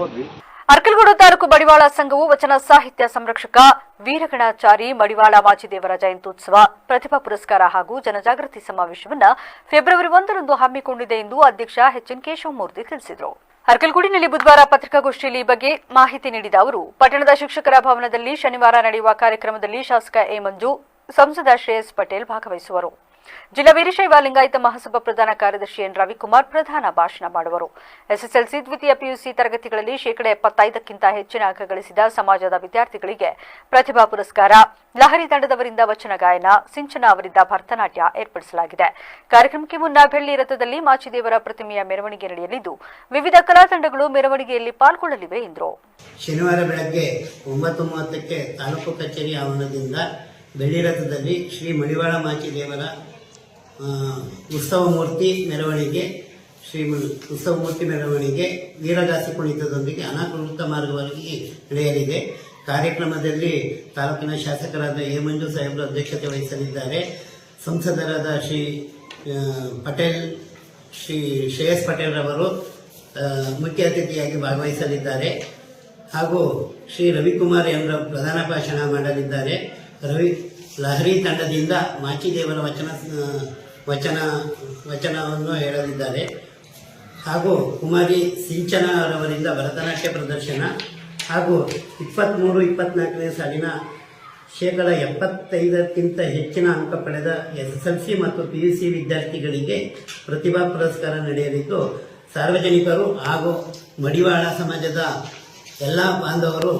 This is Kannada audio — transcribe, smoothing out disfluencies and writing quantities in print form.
ಹೋದ್ವಿ. ಅರ್ಕಲಗೂಡು ತಾಲೂಕು ಮಡಿವಾಳ ಸಂಘವು ವಚನ ಸಾಹಿತ್ಯ ಸಂರಕ್ಷಕ ವೀರಗಣಾಚಾರಿ ಮಡಿವಾಳ ಮಾಚಿದೇವರ ಜಯಂತ್ಯುತ್ಸವ ಪ್ರತಿಭಾ ಪುರಸ್ಕಾರ ಹಾಗೂ ಜನಜಾಗೃತಿ ಸಮಾವೇಶವನ್ನು ಫೆಬ್ರವರಿ 1ರಂದು ಹಮ್ಮಿಕೊಂಡಿದೆ ಎಂದು ಅಧ್ಯಕ್ಷ ಎಚ್ಎನ್ ಕೇಶವಮೂರ್ತಿ ತಿಳಿಸಿದರು. ಅರ್ಕಲಗೂಡಿನಲ್ಲಿ ಬುಧವಾರ ಪತ್ರಿಕಾಗೋಷ್ಠಿಯಲ್ಲಿ ಈ ಬಗ್ಗೆ ಮಾಹಿತಿ ನೀಡಿದ ಅವರು, ಪಟ್ಟಣದ ಶಿಕ್ಷಕರ ಭವನದಲ್ಲಿ ಶನಿವಾರ ನಡೆಯುವ ಕಾರ್ಯಕ್ರಮದಲ್ಲಿ ಶಾಸಕ ಎ ಮಂಜು, ಸಂಸದ ಶ್ರೇಯಸ್ ಪಟೇಲ್ ಭಾಗವಹಿಸುವರು. ಜಿಲ್ಲಾ ವೀರಶೈವ ಲಿಂಗಾಯತ ಮಹಾಸಭಾ ಪ್ರಧಾನ ಕಾರ್ಯದರ್ಶಿ ಎನ್ ರವಿಕುಮಾರ್ ಪ್ರಧಾನ ಭಾಷಣ ಮಾಡುವರು. ಎಸ್ಎಸ್ಎಲ್ಸಿ ದ್ವಿತೀಯ ಪಿಯುಸಿ ತರಗತಿಗಳಲ್ಲಿ 75% ಹೆಚ್ಚಿನ ಅಂಕ ಗಳಿಸಿದ ಸಮಾಜದ ವಿದ್ಯಾರ್ಥಿಗಳಿಗೆ ಪ್ರತಿಭಾ ಪುರಸ್ಕಾರ, ಲಹರಿ ತಂಡದವರಿಂದ ವಚನ ಗಾಯನ, ಸಿಂಚನ ಅವರಿಂದ ಭರತನಾಟ್ಯ ಏರ್ಪಡಿಸಲಾಗಿದೆ. ಕಾರ್ಯಕ್ರಮಕ್ಕೆ ಮುನ್ನ ಬೆಳ್ಳಿ ರಥದಲ್ಲಿ ಮಾಚಿದೇವರ ಪ್ರತಿಮೆಯ ಮೆರವಣಿಗೆ ನಡೆಯಲಿದ್ದು, ವಿವಿಧ ಕಲಾ ತಂಡಗಳು ಮೆರವಣಿಗೆಯಲ್ಲಿ ಪಾಲ್ಗೊಳ್ಳಲಿವೆ ಎಂದರು. ಶನಿವಾರ ಬೆಳಗ್ಗೆ 9:30ಕ್ಕೆ ತಾಲೂಕು ಕಚೇರಿ ಆವರಣದಿಂದ ಬೆಳ್ಳಿ ರಥದಲ್ಲಿ ಶ್ರೀ ಮಡಿವಾಳ ಮಾಚಿದೇವರ ಉತ್ಸವ ಮೂರ್ತಿ ಮೆರವಣಿಗೆ ವೀರಗಾಸಿ ಕುಣಿತದೊಂದಿಗೆ ಅನಾಕೃತ ಮಾರ್ಗವಾಗಿ ನಡೆಯಲಿದೆ. ಕಾರ್ಯಕ್ರಮದಲ್ಲಿ ತಾಲೂಕಿನ ಶಾಸಕರಾದ ಎ ಮಂಜು ಸಾಹೇಬರು ಅಧ್ಯಕ್ಷತೆ ವಹಿಸಲಿದ್ದಾರೆ. ಸಂಸದರಾದ ಶ್ರೀ ಶ್ರೇಯಸ್ ಪಟೇಲ್ ರವರು ಮುಖ್ಯ ಅತಿಥಿಯಾಗಿ ಭಾಗವಹಿಸಲಿದ್ದಾರೆ ಹಾಗೂ ಶ್ರೀ ರವಿಕುಮಾರ್ ಎನ್ ಪ್ರಧಾನ ಭಾಷಣ ಮಾಡಲಿದ್ದಾರೆ. ಲಹರಿ ತಂಡದಿಂದ ಮಾಚಿದೇವರ ವಚನವನ್ನು ಹೇಳಲಿದ್ದಾರೆ ಹಾಗೂ ಕುಮಾರಿ ಸಿಂಚನರವರಿಂದ ಭರತನಾಟ್ಯ ಪ್ರದರ್ಶನ ಹಾಗೂ 23-24ನೇ ಸಾಲಿನ 75%ಕ್ಕಿಂತ ಹೆಚ್ಚಿನ ಅಂಕ ಪಡೆದ ಎಸ್ಎಸ್ಎಲ್ಸಿ ಮತ್ತು ಪಿಯುಸಿ ವಿದ್ಯಾರ್ಥಿಗಳಿಗೆ ಪ್ರತಿಭಾ ಪುರಸ್ಕಾರ ನಡೆಯಲಿದ್ದು, ಸಾರ್ವಜನಿಕರು ಹಾಗೂ ಮಡಿವಾಳ ಸಮಾಜದ ಎಲ್ಲ ಬಾಂಧವರು